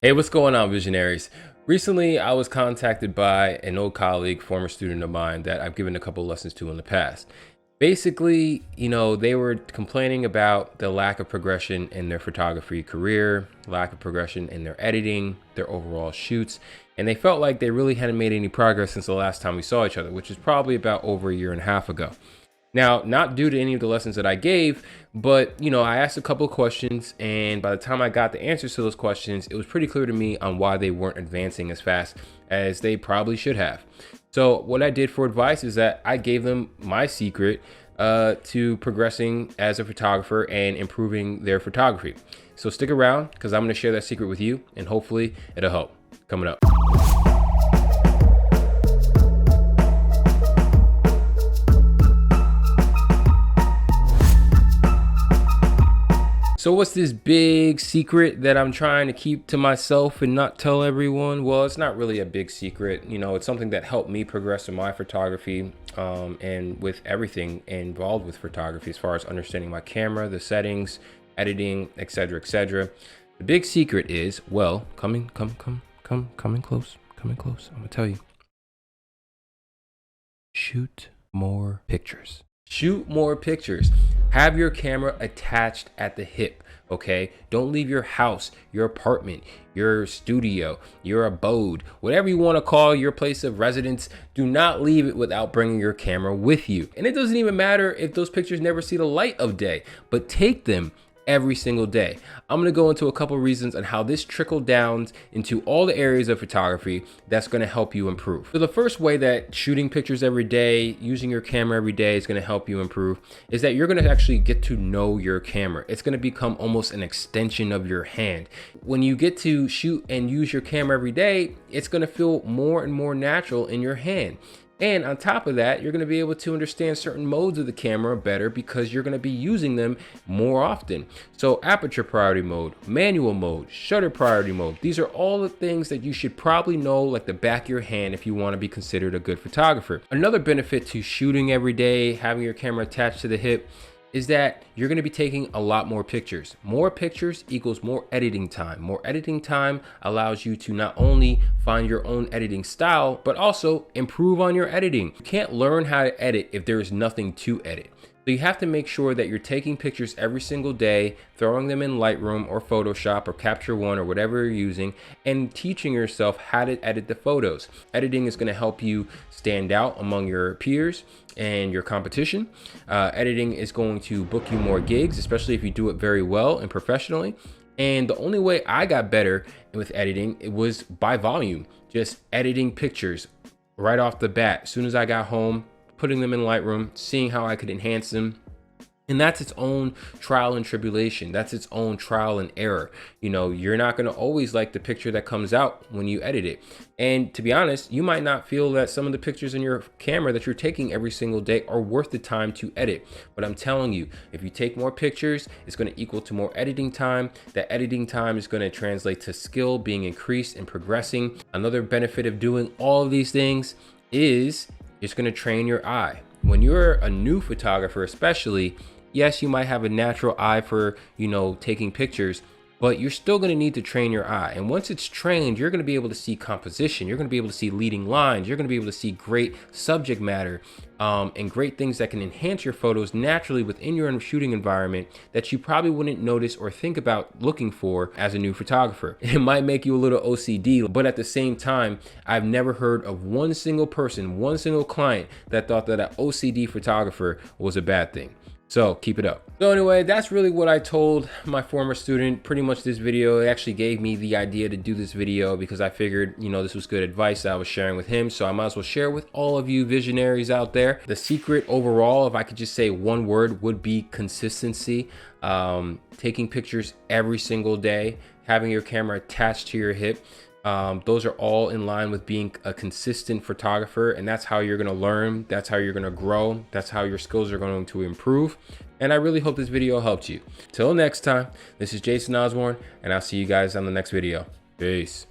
Hey, what's going on, visionaries? Recently, I was contacted by an old colleague, former student of mine that I've given a couple lessons to in the past. Basically, they were complaining about the lack of progression in their photography career, lack of progression in their editing, their overall shoots, and they felt like they really hadn't made any progress since the last time we saw each other, which is probably about over a year and a half ago. Now, not due to any of the lessons that I gave, but I asked a couple of questions, and by the time I got the answers to those questions, it was pretty clear to me on why they weren't advancing as fast as they probably should have. So what I did for advice is that I gave them my secret to progressing as a photographer and improving their photography. So stick around, because I'm going to share that secret with you, and hopefully it'll help. Coming up. So what's this big secret that I'm trying to keep to myself and not tell everyone? Well, it's not really a big secret. It's something that helped me progress in my photography and with everything involved with photography, as far as understanding my camera, the settings, editing, etc., etc. The big secret is, well, coming close. I'm gonna tell you. Shoot more pictures. Shoot more pictures. Have your camera attached at the hip, okay? Don't leave your house, your apartment, your studio, your abode, whatever you want to call your place of residence. Do not leave it without bringing your camera with you. And it doesn't even matter if those pictures never see the light of day, but take them every single day. I'm going to go into a couple reasons on how this trickled down into all the areas of photography that's going to help you improve. So the first way that shooting pictures every day, using your camera every day is going to help you improve is that you're going to actually get to know your camera. It's going to become almost an extension of your hand. When you get to shoot and use your camera every day, it's going to feel more and more natural in your hand. And on top of that, you're going to be able to understand certain modes of the camera better because you're going to be using them more often. So aperture priority mode, manual mode, shutter priority mode. These are all the things that you should probably know like the back of your hand if you want to be considered a good photographer. Another benefit to shooting every day, having your camera attached to the hip, is that you're going to be taking a lot more pictures. More pictures equals more editing time. More editing time allows you to not only find your own editing style, but also improve on your editing. You can't learn how to edit if there is nothing to edit. So you have to make sure that you're taking pictures every single day, throwing them in Lightroom or Photoshop or Capture One or whatever you're using, and teaching yourself how to edit the photos. Editing is going to help you stand out among your peers and your competition. Editing is going to book you more gigs, especially if you do it very well and professionally. And the only way I got better with editing, it was by volume, just editing pictures right off the bat. As soon as I got home, putting them in Lightroom, seeing how I could enhance them. And that's its own trial and tribulation. That's its own trial and error. You're not going to always like the picture that comes out when you edit it. And to be honest, you might not feel that some of the pictures in your camera that you're taking every single day are worth the time to edit. But I'm telling you, if you take more pictures, it's going to equal to more editing time. That editing time is going to translate to skill being increased and progressing. Another benefit of doing all of these things is it's going to train your eye. When you're a new photographer, especially, yes, you might have a natural eye for, taking pictures, but you're still going to need to train your eye. And once it's trained, you're going to be able to see composition. You're going to be able to see leading lines. You're going to be able to see great subject matter and great things that can enhance your photos naturally within your shooting environment that you probably wouldn't notice or think about looking for as a new photographer. It might make you a little OCD, but at the same time, I've never heard of one single person, one single client that thought that an OCD photographer was a bad thing. So keep it up. So anyway, that's really what I told my former student. Pretty much this video, it actually gave me the idea to do this video because I figured, this was good advice that I was sharing with him. So I might as well share with all of you visionaries out there. The secret overall, if I could just say one word, would be consistency. Taking pictures every single day, having your camera attached to your hip. Those are all in line with being a consistent photographer, and that's how you're going to learn. That's how you're going to grow. That's how your skills are going to improve. And I really hope this video helped you. Till next time, this is Jason Osborne, and I'll see you guys on the next video. Peace.